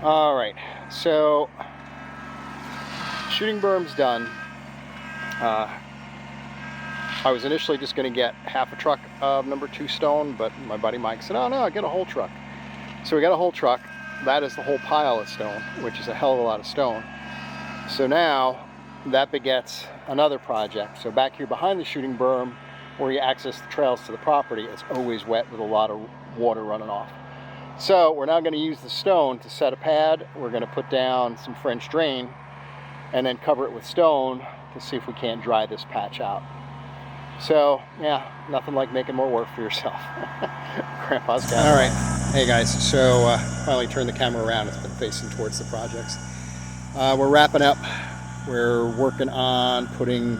All right, so shooting berm's done. I was initially just going to get half a truck of number 2 stone, but my buddy Mike said, oh no, get a whole truck. So we got a whole truck. That is the whole pile of stone, which is a hell of a lot of stone. So now that begets another project. So back here behind the shooting berm, where you access the trails to the property, it's always wet with a lot of water running off. So we're now going to use the stone to set a pad. We're going to put down some French drain and then cover it with stone to see if we can't dry this patch out. So yeah, nothing like making more work for yourself. Grandpa's got it. All right, hey guys, so finally turned the camera around. It's been facing towards the projects. We're wrapping up. We're working on putting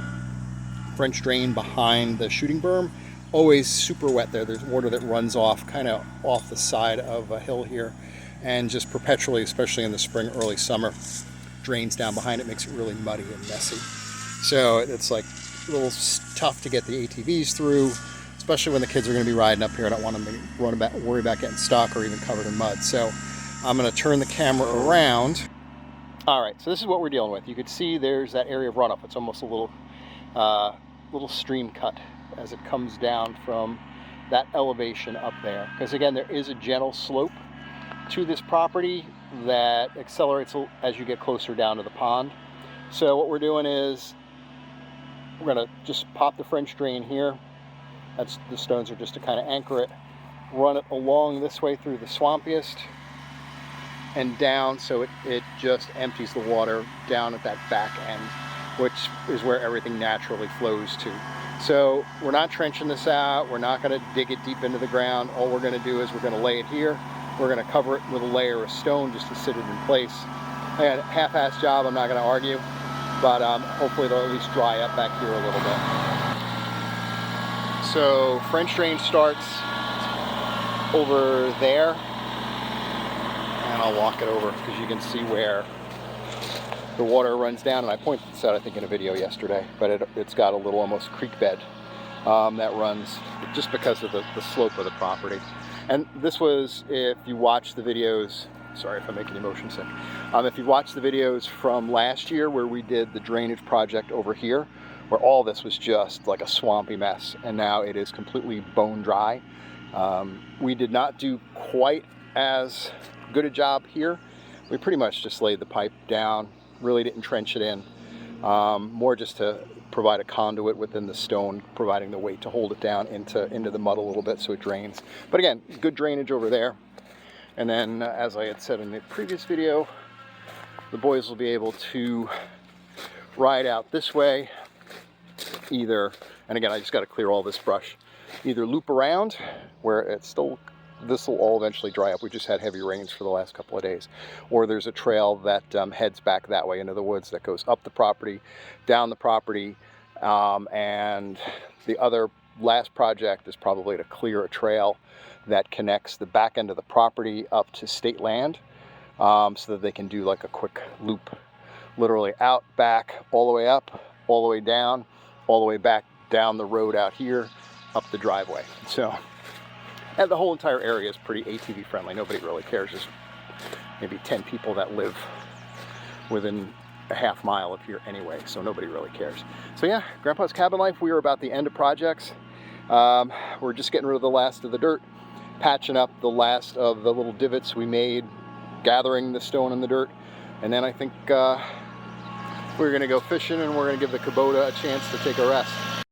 French drain behind the shooting berm. Always super wet there. There's water that runs off kind of off the side of a hill here, and just perpetually, especially in the spring, early summer, drains down behind it, makes it really muddy and messy. So it's like a little tough to get the ATVs through, especially when the kids are going to be riding up here. I don't want them to worry about getting stuck or even covered in mud. So I'm going to turn the camera around. All right, so this is what we're dealing with. You can see there's that area of runoff. It's almost a little stream cut as it comes down from that elevation up there. Because again, there is a gentle slope to this property that accelerates as you get closer down to the pond. So what we're doing is we're going to just pop the French drain here. That's the stones are just to kind of anchor it. Run it along this way through the swampiest and down, so it just empties the water down at that back end, which is where everything naturally flows to. So we're not trenching this out. We're not going to dig it deep into the ground. All we're going to do is we're going to lay it here. We're going to cover it with a layer of stone just to sit it in place. I had a half-assed job, I'm not going to argue, but hopefully it'll at least dry up back here a little bit. So French drain starts over there, and I'll walk it over because you can see where the water runs down, and I pointed this out I think in a video yesterday, but it's got a little almost creek bed that runs just because of the slope of the property. And this was, if you watch the videos, sorry if I'm making you motion sick, if you watch the videos from last year where we did the drainage project over here, where all this was just like a swampy mess, and now it is completely bone dry. We did not do quite as good a job here. We pretty much just laid the pipe down, really didn't trench it in, more just to provide a conduit within the stone, providing the weight to hold it down into the mud a little bit so it drains. But again, good drainage over there. And then, as I had said in the previous video, the boys will be able to ride out this way, either, and again, I just got to clear all this brush, either loop around where it's still, this will all eventually dry up. We just had heavy rains for the last couple of days. Or there's a trail that heads back that way into the woods that goes up the property, down the property, and the other last project is probably to clear a trail that connects the back end of the property up to state land, so that they can do like a quick loop, literally out, back, all the way up, all the way down, all the way back down the road out here, up the driveway. So, and the whole entire area is pretty ATV friendly. Nobody really cares. There's maybe 10 people that live within a half mile of here anyway, so nobody really cares. So yeah, Grandpa's Cabin Life, we are about the end of projects. We're just getting rid of the last of the dirt, patching up the last of the little divots we made, gathering the stone and the dirt, and then I think we're going to go fishing, and we're going to give the Kubota a chance to take a rest.